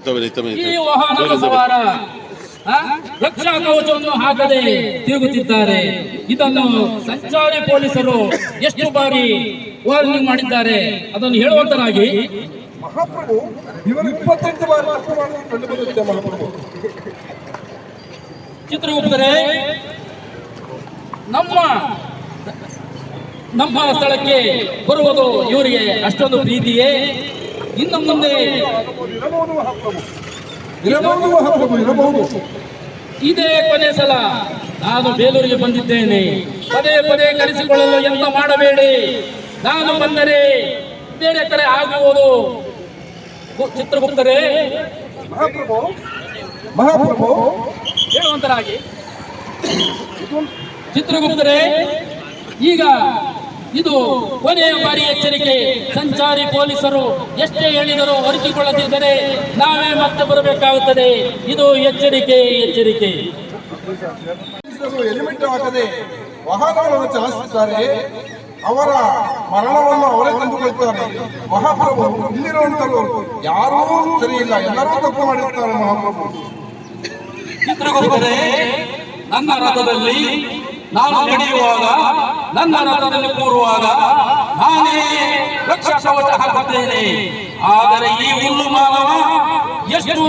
ಈ ವಾಹನದ ಸವಾರ ರಕ್ಷಾ ಕವಚವನ್ನು ಹಾಕದೆ ತಿರುಗುತ್ತಿದ್ದಾರೆ. ಇದನ್ನು ಸಂಚಾರಿ ಪೊಲೀಸರು ಎಷ್ಟು ಬಾರಿ ವಾರ್ನಿಂಗ್ ಮಾಡಿದ್ದಾರೆ ಅದನ್ನು ಹೇಳುವಂತರಾಗಿ ಮಹಾಪ್ರಭು ಇವರು 28 ಬಾರಿ ಕಂಡು ಬಂದಿದೆ ಮಹಾಪ್ರಭು. ಚಿತ್ರಗುಪ್ತರೇ, ನಮ್ಮ ಸ್ಥಳಕ್ಕೆ ಬರುವುದು ಇವರಿಗೆ ಅಷ್ಟೊಂದು ಪ್ರೀತಿಯೇ? ಇನ್ನು ಮುಂದೆ ಇದೇ ಕೊನೆ ಸಲ ನಾನು ಬೇಲೂರಿಗೆ ಬಂದಿದ್ದೇನೆ. ಪದೇ ಪದೇ ಕರೆಸಿಕೊಳ್ಳಲು ಎಂತ ಮಾಡಬೇಡಿ. ನಾನು ಬಂದರೆ ಬೇರೆ ಕಡೆ ಆಗುವುದು. ಚಿತ್ರಗುಪ್ತರೇ, ಮಹಾಪ್ರಭು ಹೇಳುವಂತರಾಗಿ ಚಿತ್ರಗುಪ್ತರೇ, ಈಗ ಇದು ಕೊನೆಯ ಬಾರಿ ಎಚ್ಚರಿಕೆ. ಸಂಚಾರಿ ಪೊಲೀಸರು ಎಷ್ಟೇ ಹೇಳಿದರೂ ಅರಿತುಕೊಳ್ಳದಿದ್ದರೆ ನಾವೇ ಮತ್ತೆ ಬರಬೇಕಾಗುತ್ತದೆ. ಇದು ಎಚ್ಚರಿಕೆ. ಹೆಲ್ಮೆಟ್ ಹಾಕದೆ ವಾಹನಗಳನ್ನು ಚಲಾಯಿಸುತ್ತಾರೆ. ಅವರ ಮರಣವನ್ನು ಅವರೇ ತಂದುಕೊಳ್ತಾರೆ. ಮಹಾಪ್ರಭು, ಇಲ್ಲಿರುವಂತರು ಯಾರೂ ಸರಿ ಇಲ್ಲ, ಎಲ್ಲರೂ ತಪ್ಪು ಮಾಡಿರ್ತಾರೆ ಮಹಾಪ್ರಭು. ಚಿತ್ರಗುಪ್ತರೇ, ನನ್ನ ರಥದಲ್ಲಿ ನಾನು ನಡೆಯುವಾಗ, ನನ್ನ ರಥದಲ್ಲಿ ಕೂರುವಾಗ ನಾನೇ ರಕ್ಷಾ ಕವಚ ಹಾಕುತ್ತೇನೆ. ಆದರೆ ಈ ಹುಲ್ಲು ಮಾನವ ಎಷ್ಟು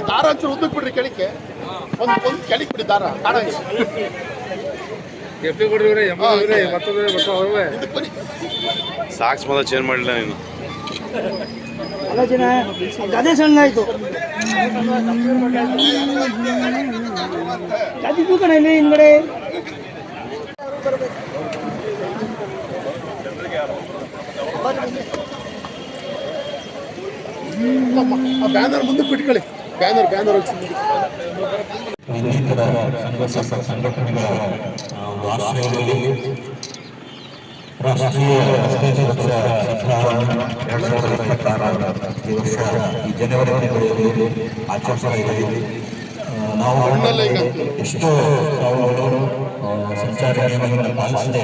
ದಾರ ಒಂಚೂರು ಉದ್ದಕ್ಕೆ ಬಿಡ್ರಿ, ಕೆಳಕ್ಕೆ ಒಂದು ಕೆಳಕ್ಕೆ ಬಿಡಿ ದಾರ. ಸಾಕ್ಸ್ ಮೊದಲು ಚೇಂಜ್ ಮಾಡಲಿಲ್ಲ ನೀನು. ಗದೆ ಸಣ್ಣ ಆಯ್ತು. ಗದಿ ತೂಕಣ ಇಲ್ಲಿ ಹಿಂದ್ಗಡೆ. ಬ್ಯಾನರ್ ಮುಂದಕ್ಕೆ ಬಿಟ್ಕೊಳ್ಳಿ. ಬ್ಯಾನರ್ ಇನ್ನಿತರ ಸಂಘಟನೆಗಳ ಆಶ್ರಯದಲ್ಲಿ ರಾಷ್ಟ್ರೀಯ ರಸ್ತೆ ಸುರಕ್ಷಾ ಸಪ್ತಾಹವನ್ನು 2026 ಈ ವರ್ಷ ಈ ಜನವರಿ ತಿಂಗಳಲ್ಲಿ ಆಚರಿಸ್ತಾ ಇದ್ದೀವಿ. ನಾವು ಎಷ್ಟೋ ಸಾವುಗಳು ಸಂಚಾರಿ ನಿಯಮಗಳನ್ನು ಪಾಲಿಸದೆ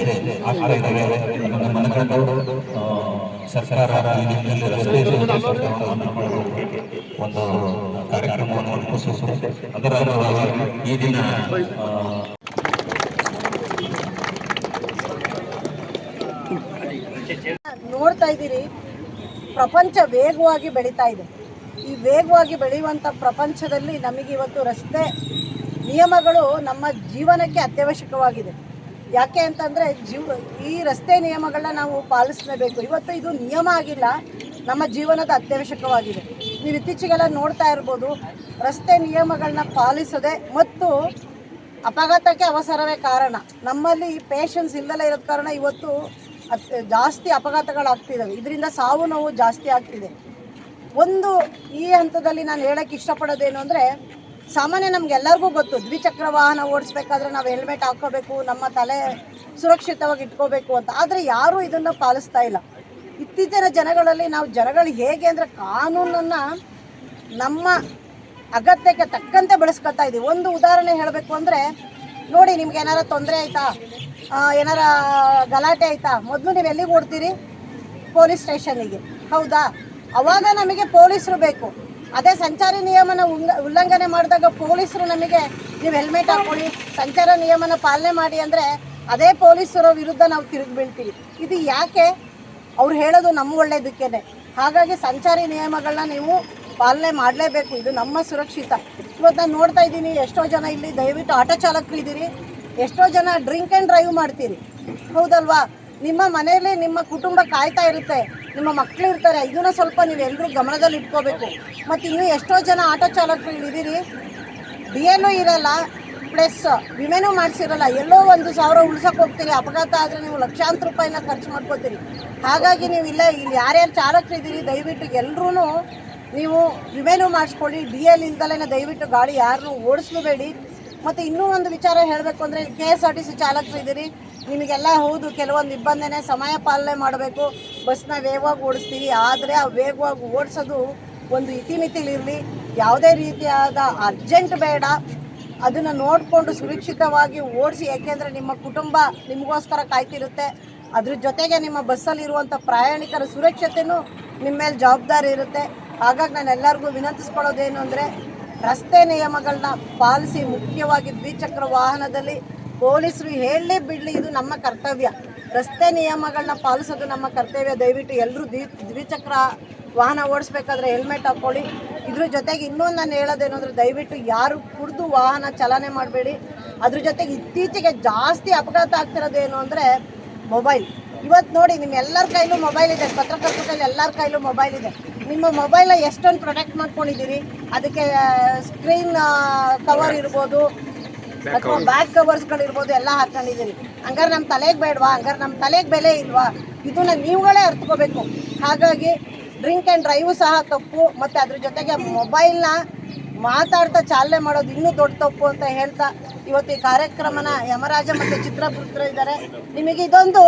ಆಗ್ತಾ ಇದ್ದಾವೆ. ಇದನ್ನು ಮನಗಂಡು ಸರ್ಕಾರ ಈ ನಿಟ್ಟಿನಲ್ಲಿ ರಸ್ತೆ ಸುರಕ್ಷಾ ಸಪ್ತಾಹವನ್ನು ಮಾಡೋದಕ್ಕೆ ಒಂದು ಕಾರ್ಯಕ್ರಮವನ್ನು ರೂಪಿಸುತ್ತದೆ. ಅದರ ಅಂಗವಾಗಿ ಈ ದಿನ ನೋಡ್ತಾ ಇದ್ದೀರಿ, ಪ್ರಪಂಚ ವೇಗವಾಗಿ ಬೆಳೀತಾ ಇದೆ. ಈ ವೇಗವಾಗಿ ಬೆಳೆಯುವಂಥ ಪ್ರಪಂಚದಲ್ಲಿ ನಮಗೆ ಇವತ್ತು ರಸ್ತೆ ನಿಯಮಗಳು ನಮ್ಮ ಜೀವನಕ್ಕೆ ಅತ್ಯವಶ್ಯಕವಾಗಿದೆ. ಯಾಕೆ ಅಂತಂದರೆ ಈ ರಸ್ತೆ ನಿಯಮಗಳನ್ನ ನಾವು ಪಾಲಿಸಲೇಬೇಕು. ಇವತ್ತು ಇದು ನಿಯಮ ಆಗಿಲ್ಲ, ನಮ್ಮ ಜೀವನದ ಅತ್ಯವಶ್ಯಕವಾಗಿದೆ. ನೀವು ಇತ್ತೀಚೆಗೆಲ್ಲ ನೋಡ್ತಾ ಇರ್ಬೋದು, ರಸ್ತೆ ನಿಯಮಗಳನ್ನ ಪಾಲಿಸದೆ ಮತ್ತು ಅಪಘಾತಕ್ಕೆ ಅವಸರವೇ ಕಾರಣ. ನಮ್ಮಲ್ಲಿ ಪೇಷನ್ಸ್ ಇಲ್ಲದೇ ಇರೋದ ಕಾರಣ ಇವತ್ತು ಜಾಸ್ತಿ ಅಪಘಾತಗಳಾಗ್ತಿದ್ದಾವೆ. ಇದರಿಂದ ಸಾವು ನೋವು ಜಾಸ್ತಿ ಆಗ್ತಿದೆ. ಒಂದು ಈ ಹಂತದಲ್ಲಿ ನಾನು ಹೇಳೋಕ್ಕೆ ಇಷ್ಟಪಡೋದೇನು ಅಂದರೆ, ಸಾಮಾನ್ಯ ನಮಗೆಲ್ಲರಿಗೂ ಗೊತ್ತು, ದ್ವಿಚಕ್ರ ವಾಹನ ಓಡಿಸ್ಬೇಕಾದ್ರೆ ನಾವು ಹೆಲ್ಮೆಟ್ ಹಾಕ್ಕೋಬೇಕು, ನಮ್ಮ ತಲೆ ಸುರಕ್ಷಿತವಾಗಿ ಇಟ್ಕೋಬೇಕು ಅಂತ. ಆದರೆ ಯಾರೂ ಇದನ್ನು ಪಾಲಿಸ್ತಾ ಇಲ್ಲ. ಇತ್ತೀಚಿನ ಜನಗಳು ಹೇಗೆ ಅಂದರೆ ಕಾನೂನನ್ನು ನಮ್ಮ ಅಗತ್ಯಕ್ಕೆ ತಕ್ಕಂತೆ ಬೆಳೆಸ್ಕೊತಾ ಇದ್ದೀವಿ. ಒಂದು ಉದಾಹರಣೆ ಹೇಳಬೇಕು ಅಂದರೆ ನೋಡಿ, ನಿಮ್ಗೆ ಏನಾರ ತೊಂದರೆ ಆಯಿತಾ, ಏನಾರ ಗಲಾಟೆ ಆಯಿತಾ, ಮೊದಲು ನೀವು ಎಲ್ಲಿಗೆ ಓಡ್ತೀರಿ? ಪೊಲೀಸ್ ಸ್ಟೇಷನ್ನಿಗೆ, ಹೌದಾ? ಅವಾಗ ನಮಗೆ ಪೊಲೀಸರು ಬೇಕು. ಅದೇ ಸಂಚಾರಿ ನಿಯಮನ ಉಲ್ಲಂಘನೆ ಮಾಡಿದಾಗ ಪೊಲೀಸರು ನಮಗೆ ನೀವು ಹೆಲ್ಮೆಟ್ ಹಾಕ್ಕೊಳ್ಳಿ, ಸಂಚಾರ ನಿಯಮನ ಪಾಲನೆ ಮಾಡಿ ಅಂದರೆ ಅದೇ ಪೊಲೀಸರ ವಿರುದ್ಧ ನಾವು ತಿರುಗಿ ಬೀಳ್ತೀವಿ. ಇದು ಯಾಕೆ? ಅವ್ರು ಹೇಳೋದು ನಮ್ಮ ಒಳ್ಳೇದಕ್ಕೇನೆ. ಹಾಗಾಗಿ ಸಂಚಾರಿ ನಿಯಮಗಳನ್ನ ನೀವು ಪಾಲನೆ ಮಾಡಲೇಬೇಕು. ಇದು ನಮ್ಮ ಸುರಕ್ಷಿತ. ಇವತ್ತು ನಾನು ನೋಡ್ತಾ ಇದ್ದೀನಿ, ಎಷ್ಟೋ ಜನ ಇಲ್ಲಿ ದಯವಿಟ್ಟು ಆಟೋ ಚಾಲಕರು ಇದ್ದೀರಿ, ಎಷ್ಟೋ ಜನ ಡ್ರಿಂಕ್ ಆ್ಯಂಡ್ ಡ್ರೈವ್ ಮಾಡ್ತೀರಿ, ಹೌದಲ್ವಾ? ನಿಮ್ಮ ಮನೆಯಲ್ಲಿ ನಿಮ್ಮ ಕುಟುಂಬ ಕಾಯ್ತಾ ಇರುತ್ತೆ, ನಿಮ್ಮ ಮಕ್ಕಳು ಇರ್ತಾರೆ. ಇದನ್ನು ಸ್ವಲ್ಪ ನೀವೆಲ್ಲರೂ ಗಮನದಲ್ಲಿ ಇಟ್ಕೋಬೇಕು. ಮತ್ತು ಇನ್ನೂ ಎಷ್ಟೋ ಜನ ಆಟೋ ಚಾಲಕರು ಇದ್ದೀರಿ, DL ಇರಲ್ಲ, ಪ್ಲಸ್ ವಿಮೆನೂ ಮಾಡಿಸಿರಲ್ಲ. ಎಲ್ಲೋ 1,000 ಉಳ್ಸೋಕೆ ಹೋಗ್ತೀರಿ, ಅಪಘಾತ ಆದರೆ ನೀವು ಲಕ್ಷಾಂತರ ರೂಪಾಯಿನ ಖರ್ಚು ಮಾಡ್ಕೋತೀರಿ. ಹಾಗಾಗಿ ನೀವು ಇಲ್ಲಿ ಯಾರ್ಯಾರು ಚಾಲಕರು ಇದ್ದೀರಿ, ದಯವಿಟ್ಟು ಎಲ್ಲರೂ ನೀವು ವಿಮೆನೂ ಮಾಡಿಸ್ಕೊಳ್ಳಿ. DL ಇಲ್ದಲೇ ದಯವಿಟ್ಟು ಗಾಡಿ ಯಾರನ್ನೂ ಓಡಿಸ್ಲೂಬೇಡಿ. ಮತ್ತು ಇನ್ನೂ ಒಂದು ವಿಚಾರ ಹೇಳಬೇಕು ಅಂದರೆ, KSRTC ಚಾಲಕರು ಇದ್ದೀರಿ, ನಿಮಗೆಲ್ಲ ಹೌದು ಕೆಲವೊಂದು ನಿಬಂಧನೆ ಸಮಯ ಪಾಲನೆ ಮಾಡಬೇಕು, ಬಸ್ನ ವೇಗವಾಗಿ ಓಡಿಸ್ತೀವಿ. ಆದರೆ ಆ ವೇಗವಾಗಿ ಓಡಿಸೋದು ಒಂದು ಇತಿಮಿತಿಲಿರಲಿ. ಯಾವುದೇ ರೀತಿಯಾದ ಅರ್ಜೆಂಟ್ ಬೇಡ, ಅದನ್ನು ನೋಡಿಕೊಂಡು ಸುರಕ್ಷಿತವಾಗಿ ಓಡಿಸಿ. ಯಾಕೆಂದರೆ ನಿಮ್ಮ ಕುಟುಂಬ ನಿಮಗೋಸ್ಕರ ಕಾಯ್ತಿರುತ್ತೆ. ಅದ್ರ ಜೊತೆಗೆ ನಿಮ್ಮ ಬಸ್ಸಲ್ಲಿರುವಂಥ ಪ್ರಯಾಣಿಕರ ಸುರಕ್ಷತೆಯೂ ನಿಮ್ಮ ಮೇಲೆ ಜವಾಬ್ದಾರಿ ಇರುತ್ತೆ. ಹಾಗಾಗಿ ನಾನು ಎಲ್ಲರಿಗೂ ವಿನಂತಿಸ್ಕೊಳ್ಳೋದೇನು ಅಂದರೆ ರಸ್ತೆ ನಿಯಮಗಳನ್ನ ಪಾಲಿಸಿ, ಮುಖ್ಯವಾಗಿ ದ್ವಿಚಕ್ರ ವಾಹನದಲ್ಲಿ ಪೊಲೀಸರು ಹೇಳಲಿ ಬಿಡಲಿ ಇದು ನಮ್ಮ ಕರ್ತವ್ಯ. ರಸ್ತೆ ನಿಯಮಗಳನ್ನ ಪಾಲಿಸೋದು ನಮ್ಮ ಕರ್ತವ್ಯ. ದಯವಿಟ್ಟು ಎಲ್ಲರೂ ದ್ವಿಚಕ್ರ ವಾಹನ ಓಡಿಸ್ಬೇಕಾದ್ರೆ ಹೆಲ್ಮೆಟ್ ಹಾಕ್ಕೊಳ್ಳಿ. ಇದ್ರ ಜೊತೆಗೆ ಇನ್ನೊಂದು ನಾನು ಹೇಳೋದೇನು ಅಂದರೆ ದಯವಿಟ್ಟು ಯಾರು ಕುಡಿದು ವಾಹನ ಚಾಲನೆ ಮಾಡಬೇಡಿ. ಅದ್ರ ಜೊತೆಗೆ ಇತ್ತೀಚೆಗೆ ಜಾಸ್ತಿ ಅಪಘಾತ ಆಗ್ತಿರೋದೇನು ಅಂದರೆ ಮೊಬೈಲ್. ಇವತ್ತು ನೋಡಿ ನಿಮ್ಮ ಎಲ್ಲರ ಕೈಲೂ ಮೊಬೈಲ್ ಇದೆ, ಪತ್ರಕರ್ತರ ಕೈಲಿ ಎಲ್ಲರ ಕೈಲೂ ಮೊಬೈಲ್ ಇದೆ. ನಿಮ್ಮ ಮೊಬೈಲ್ನ ಎಷ್ಟೊಂದು ಪ್ರೊಟೆಕ್ಟ್ ಮಾಡ್ಕೊಂಡಿದ್ದೀರಿ, ಅದಕ್ಕೆ ಸ್ಕ್ರೀನ್ ಕವರ್ ಇರ್ಬೋದು ಅಥವಾ ಬ್ಯಾಕ್ ಕವರ್ಸ್ಗಳಿರ್ಬೋದು ಎಲ್ಲ ಹಾಕ್ಕೊಂಡಿದ್ದೀರಿ. ಹಂಗಾರೆ ನಮ್ಮ ತಲೆಗೆ ಬೇಡವಾ? ಹಂಗಾರೆ ನಮ್ಮ ತಲೆಗೆ ಬೆಲೆ ಇಲ್ವಾ? ಇದನ್ನ ನೀವುಗಳೇ ಅರ್ಥಕೋಬೇಕು. ಹಾಗಾಗಿ ಡ್ರಿಂಕ್ ಆ್ಯಂಡ್ ಡ್ರೈವ್ ಸಹ ತಪ್ಪು, ಮತ್ತು ಅದ್ರ ಜೊತೆಗೆ ಮೊಬೈಲ್ನ ಮಾತಾಡ್ತಾ ಚಾಲನೆ ಮಾಡೋದು ಇನ್ನೂ ದೊಡ್ಡ ತಪ್ಪು ಅಂತ ಹೇಳ್ತಾ ಇವತ್ತು ಈ ಕಾರ್ಯಕ್ರಮನ ಯಮರಾಜ ಮತ್ತು ಚಿತ್ರಪುತ್ರ ಇದ್ದಾರೆ. ನಿಮಗೆ ಇದೊಂದು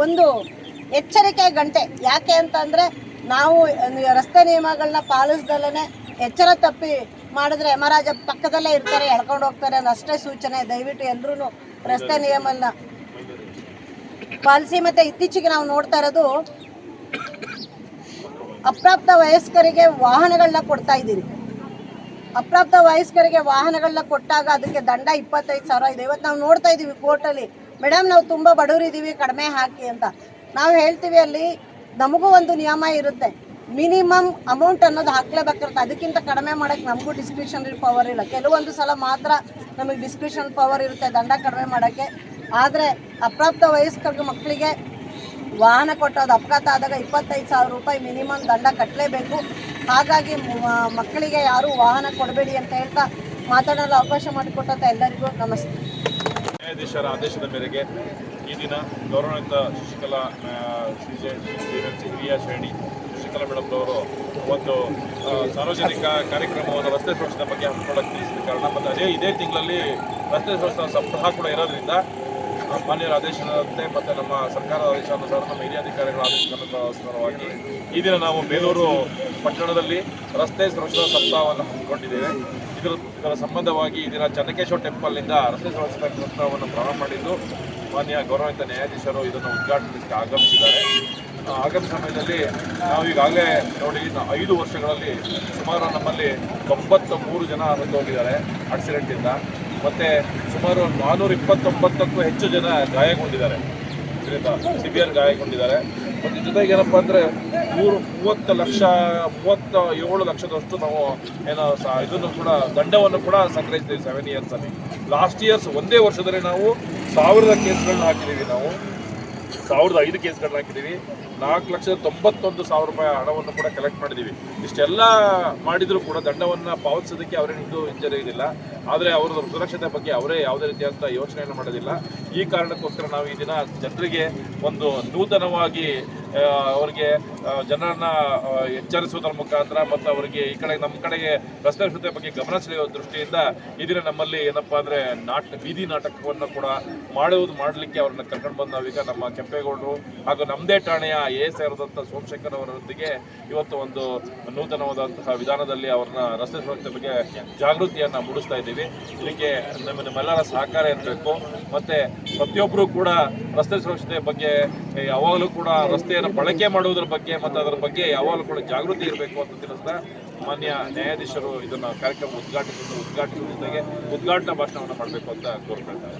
ಒಂದು ಎಚ್ಚರಿಕೆ ಗಂಟೆ. ಯಾಕೆ ಅಂತಂದರೆ ನಾವು ರಸ್ತೆ ನಿಯಮಗಳನ್ನ ಪಾಲಿಸ್ದಲ್ಲೇ ಎಚ್ಚರ ತಪ್ಪಿ ಮಾಡಿದ್ರೆ ಯಮರಾಜ ಪಕ್ಕದಲ್ಲೇ ಇರ್ತಾರೆ, ಎಳ್ಕೊಂಡು ಹೋಗ್ತಾರೆ ಅನ್ನೋ ಅಷ್ಟೇ ಸೂಚನೆ. ದಯವಿಟ್ಟು ಎಲ್ಲರೂ ರಸ್ತೆ ನಿಯಮನ ಪಾಲಿಸಿ. ಮತ್ತು ಇತ್ತೀಚೆಗೆ ನಾವು ನೋಡ್ತಾ ಇರೋದು ಅಪ್ರಾಪ್ತ ವಯಸ್ಕರಿಗೆ ವಾಹನಗಳನ್ನ ಕೊಡ್ತಾ ಇದ್ದೀರಿ. ಅಪ್ರಾಪ್ತ ವಯಸ್ಕರಿಗೆ ವಾಹನಗಳನ್ನ ಕೊಟ್ಟಾಗ ಅದಕ್ಕೆ ದಂಡ 25,000 ಇದೆ. ಇವತ್ತು ನಾವು ನೋಡ್ತಾ ಇದ್ದೀವಿ ಕೋರ್ಟಲ್ಲಿ, ಮೇಡಮ್ ನಾವು ತುಂಬ ಬಡವರಿದ್ದೀವಿ ಕಡಿಮೆ ಹಾಕಿ ಅಂತ. ನಾವು ಹೇಳ್ತೀವಿ ಅಲ್ಲಿ ನಮಗೂ ಒಂದು ನಿಯಮ ಇರುತ್ತೆ, ಮಿನಿಮಮ್ ಅಮೌಂಟ್ ಅನ್ನೋದು ಹಾಕ್ಲೇಬೇಕಾಗುತ್ತೆ. ಅದಕ್ಕಿಂತ ಕಡಿಮೆ ಮಾಡೋಕ್ಕೆ ನಮಗೂ ಡಿಸ್ಕ್ರಿಷನರಿ ಪವರ್ ಇಲ್ಲ. ಕೆಲವೊಂದು ಸಲ ಮಾತ್ರ ನಮಗೆ ಡಿಸ್ಕ್ರಿಷನ್ ಪವರ್ ಇರುತ್ತೆ ದಂಡ ಕಡಿಮೆ ಮಾಡೋಕ್ಕೆ. ಆದರೆ ಅಪ್ರಾಪ್ತ ವಯಸ್ಕರಿಗೆ ಮಕ್ಕಳಿಗೆ ವಾಹನ ಕೊಟ್ಟೋದು ಅಪಘಾತ ಆದಾಗ 25,000 ರೂಪಾಯಿ ಮಿನಿಮಮ್ ದಂಡ ಕಟ್ಟಲೇಬೇಕು. ಹಾಗಾಗಿ ಮಕ್ಕಳಿಗೆ ಯಾರೂ ವಾಹನ ಕೊಡಬೇಡಿ ಅಂತ ಹೇಳ್ತಾ ಮಾತಾಡಲು ಅವಕಾಶ ಮಾಡಿಕೊಟ್ಟಂತ ಎಲ್ಲರಿಗೂ ನಮಸ್ತೆ. ನ್ಯಾಯಾಧೀಶರ ಆದೇಶದ ಮೇರೆಗೆ ಈ ದಿನ ಗೌರವಾನ್ವಿತ ಶಶಿಕಲಾ ಹಿರಿಯ ಶ್ರೇಣಿ ಶಶಿಕಲಾ ಮೇಡಮ್ನವರು ಒಂದು ಸಾರ್ವಜನಿಕ ಕಾರ್ಯಕ್ರಮವನ್ನು ರಸ್ತೆ ಸುರಕ್ಷತೆ ಬಗ್ಗೆ ಹಮ್ಮಿಕೊಳ್ಳಕ್ಕೆ ತಿಳಿಸಿದ ಕಾರಣ ಮತ್ತು ಇದೇ ತಿಂಗಳಲ್ಲಿ ರಸ್ತೆ ಸುರಕ್ಷತಾ ಸಪ್ತಾಹ ಕೂಡ ಇರೋದ್ರಿಂದ ಮಾನ್ಯರ ಆದೇಶದಂತೆ ಮತ್ತು ನಮ್ಮ ಸರ್ಕಾರದ ಆದೇಶಾನುಸಾರ ನಮ್ಮ ಹಿರಿಯ ಅಧಿಕಾರಿಗಳ ಆದೇಶಾನುಸಾರವಾಗಿ ಈ ದಿನ ನಾವು ಬೇಲೂರು ಪಟ್ಟಣದಲ್ಲಿ ರಸ್ತೆ ಸುರಕ್ಷತಾ ಸಪ್ತಾಹವನ್ನು ಹಮ್ಮಿಕೊಂಡಿದ್ದೇವೆ. ಇದರ ಸಂಬಂಧವಾಗಿ ಈ ದಿನ ಚೆನ್ನಕೇಶ್ವರ ಟೆಂಪಲ್ನಿಂದ ರಸ್ತೆ ಸುರಕ್ಷತಾ ಸಪ್ತಾಹವನ್ನು ಪ್ರಾರಂಭ ಮಾಡಿದ್ದು ಮಾನ್ಯ ಗೌರವಾನ್ವಿತ ನ್ಯಾಯಾಧೀಶರು ಇದನ್ನು ಉದ್ಘಾಟನೆಗೆ ಆಗಮಿಸಿದ್ದಾರೆ. ಆಗಮಿಸಿದ ಸಮಯದಲ್ಲಿ ನಾವು ಈಗಾಗಲೇ ನೋಡಿ 5 ವರ್ಷಗಳಲ್ಲಿ ಸುಮಾರು ನಮ್ಮಲ್ಲಿ 93 ಜನ ಹೋಗಿದ್ದಾರೆ ಆಕ್ಸಿಡೆಂಟಿಂದ, ಮತ್ತು ಸುಮಾರು 429ಕ್ಕೂ ಹೆಚ್ಚು ಜನ ಗಾಯಗೊಂಡಿದ್ದಾರೆ, ಇದರಿಂದ ಸಿವಿಯರ್ ಗಾಯಗೊಂಡಿದ್ದಾರೆ. ಮತ್ತು ಜೊತೆಗೆ ಏನಪ್ಪ ಅಂದರೆ 37 ಲಕ್ಷದಷ್ಟು ನಾವು ಇದನ್ನು ಕೂಡ ದಂಡವನ್ನು ಕೂಡ ಸಂಗ್ರಹಿಸಿದ್ದೀವಿ 7 ಇಯರ್ಸಲ್ಲಿ. ಲಾಸ್ಟ್ ಇಯರ್ಸ್ ಒಂದೇ ವರ್ಷದಲ್ಲಿ ನಾವು 1000 ಕೇಸ್ಗಳನ್ನ ಹಾಕಿದ್ದೀವಿ. ನಾವು 1005 ಕೇಸ್ಗಳನ್ನ ಹಾಕಿದ್ದೀವಿ. 4,91,000 ರೂಪಾಯಿ ಹಣವನ್ನು ಕೂಡ ಕಲೆಕ್ಟ್ ಮಾಡಿದ್ದೀವಿ. ಇಷ್ಟೆಲ್ಲ ಮಾಡಿದರೂ ಕೂಡ ದಂಡವನ್ನು ಪಾವತಿಸೋದಕ್ಕೆ ಅವರೇನಿದು ಹಿಂಜರಿಯೋದಿಲ್ಲ. ಆದರೆ ಅವರ ಸುರಕ್ಷತೆ ಬಗ್ಗೆ ಅವರೇ ಯಾವುದೇ ರೀತಿಯಾದಂಥ ಯೋಚನೆಯನ್ನು ಮಾಡೋದಿಲ್ಲ. ಈ ಕಾರಣಕ್ಕೋಸ್ಕರ ನಾವು ಈ ದಿನ ಜನರಿಗೆ ಒಂದು ನೂತನವಾಗಿ ಅವರಿಗೆ ಜನರನ್ನು ಎಚ್ಚರಿಸುವುದರ ಮುಖಾಂತರ ಮತ್ತು ಅವರಿಗೆ ಈ ಕಡೆ ನಮ್ಮ ಕಡೆಗೆ ರಸ್ತೆ ಸುರಕ್ಷತೆ ಬಗ್ಗೆ ಗಮನ ಸೆಳೆಯುವ ದೃಷ್ಟಿಯಿಂದ ಈ ದಿನ ನಮ್ಮಲ್ಲಿ ಏನಪ್ಪ ಅಂದರೆ ಬೀದಿ ನಾಟಕವನ್ನು ಕೂಡ ಮಾಡಲಿಕ್ಕೆ ಅವ್ರನ್ನ ಕರ್ಕೊಂಡು ಬಂದು ನಾವೀಗ ನಮ್ಮ ಕೆಂಪೇಗೌಡರು ಹಾಗೂ ನಮ್ಮದೇ ಠಾಣೆಯ ASI ಆದಂಥ ಸೋಮಶೇಖರ್ ಅವರೊಂದಿಗೆ ಇವತ್ತು ಒಂದು ನೂತನವಾದಂತಹ ವಿಧಾನದಲ್ಲಿ ಅವ್ರನ್ನ ರಸ್ತೆ ಸುರಕ್ಷತೆ ಬಗ್ಗೆ ಜಾಗೃತಿಯನ್ನು ಮೂಡಿಸ್ತಾ ಇದ್ದೀವಿ. ಇದಕ್ಕೆ ನಮ್ಮೆಲ್ಲರ ಸಹಕಾರ ಇರಬೇಕು. ಮತ್ತು ಪ್ರತಿಯೊಬ್ಬರೂ ಕೂಡ ರಸ್ತೆ ಸುರಕ್ಷತೆ ಬಗ್ಗೆ ಯಾವಾಗಲೂ ಕೂಡ ರಸ್ತೆಯನ್ನು ಬಳಕೆ ಮಾಡುವುದರ ಬಗ್ಗೆ ಮತ್ತು ಅದರ ಬಗ್ಗೆ ಯಾವಾಗಲೂ ಕೂಡ ಜಾಗೃತಿ ಇರಬೇಕು ಅಂತ ತಿಳಿಸ್ತಾ ಮಾನ್ಯ ನ್ಯಾಯಾಧೀಶರು ಇದನ್ನು ಕಾರ್ಯಕ್ರಮ ಉದ್ಘಾಟಿಸುವ ಜೊತೆಗೆ ಉದ್ಘಾಟನಾ ಭಾಷಣವನ್ನು ಮಾಡಬೇಕು ಅಂತ ಕೋರ್ಕೊಳ್ತಾರೆ.